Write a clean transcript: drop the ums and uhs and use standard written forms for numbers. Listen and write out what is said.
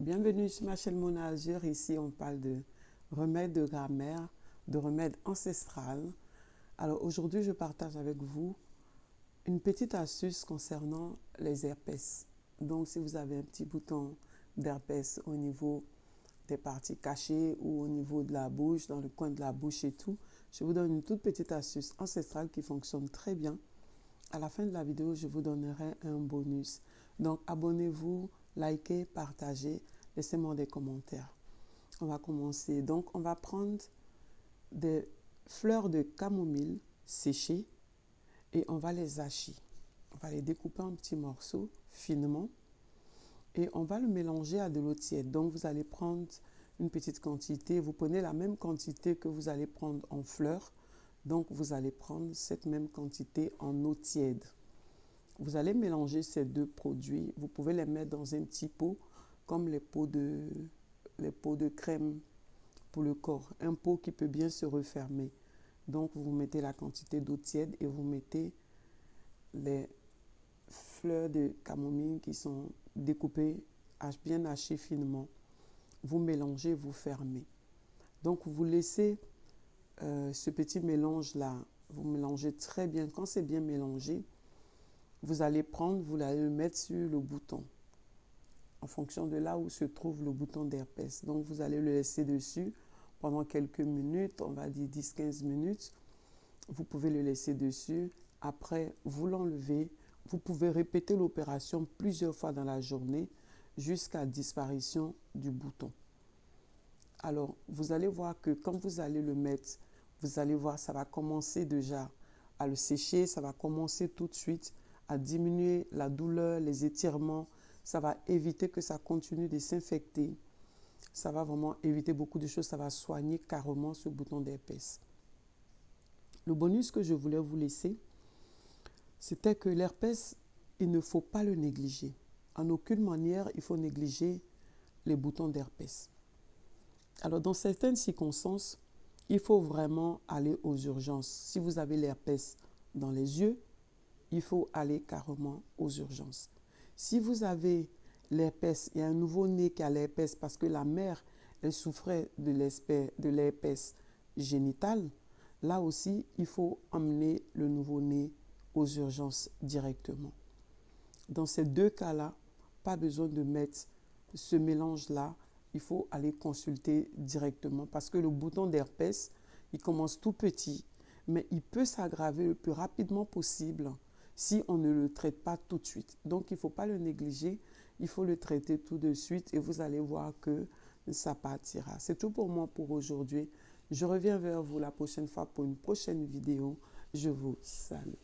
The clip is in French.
Bienvenue sur ma chaîne Mona Azur. Ici, on parle de remèdes de grammaire, de remèdes ancestrales. Alors aujourd'hui, je partage avec vous une petite astuce concernant les herpès. Donc, si vous avez un petit bouton d'herpès au niveau des parties cachées ou au niveau de la bouche, dans le coin de la bouche et tout, je vous donne une toute petite astuce ancestrale qui fonctionne très bien. À la fin de la vidéo, je vous donnerai un bonus. Donc, abonnez-vous, likez, partagez, laissez-moi des commentaires. On va commencer. Donc, on va prendre des fleurs de camomille séchées et on va les hacher. On va les découper en petits morceaux finement et on va le mélanger à de l'eau tiède. Donc, vous allez prendre une petite quantité. Vous prenez la même quantité que vous allez prendre en fleurs. Donc, vous allez prendre cette même quantité en eau tiède. Vous allez mélanger ces deux produits. Vous pouvez les mettre dans un petit pot, comme les pots de crème pour le corps. Un pot qui peut bien se refermer. Donc, vous mettez la quantité d'eau tiède et vous mettez les fleurs de camomille qui sont découpées, bien hachées finement. Vous mélangez, vous fermez. Donc, vous laissez ce petit mélange-là. Vous mélangez très bien. Quand c'est bien mélangé, vous allez prendre, vous allez le mettre sur le bouton, en fonction de là où se trouve le bouton d'herpès. Donc, vous allez le laisser dessus pendant quelques minutes, on va dire 10-15 minutes. Vous pouvez le laisser dessus. Après, vous l'enlevez. Vous pouvez répéter l'opération plusieurs fois dans la journée jusqu'à disparition du bouton. Alors, vous allez voir que quand vous allez le mettre, vous allez voir, ça va commencer déjà à le sécher. Ça va commencer tout de suite à diminuer la douleur, les étirements. Ça va éviter que ça continue de s'infecter. Ça va vraiment éviter beaucoup de choses. Ça va soigner carrément ce bouton d'herpès. Le bonus que je voulais vous laisser, c'était que l'herpès, il ne faut pas le négliger. En aucune manière, il faut négliger les boutons d'herpès. Alors, dans certaines circonstances, il faut vraiment aller aux urgences. Si vous avez l'herpès dans les yeux, il faut aller carrément aux urgences. Si vous avez l'herpès, il y a un nouveau-né qui a l'herpès parce que la mère, elle souffrait de l'herpès génital, là aussi, il faut emmener le nouveau-né aux urgences directement. Dans ces deux cas-là, pas besoin de mettre ce mélange-là. Il faut aller consulter directement parce que le bouton d'herpès, il commence tout petit, mais il peut s'aggraver le plus rapidement possible si on ne le traite pas tout de suite. Donc, il ne faut pas le négliger, il faut le traiter tout de suite et vous allez voir que ça partira. C'est tout pour moi pour aujourd'hui. Je reviens vers vous la prochaine fois pour une prochaine vidéo. Je vous salue.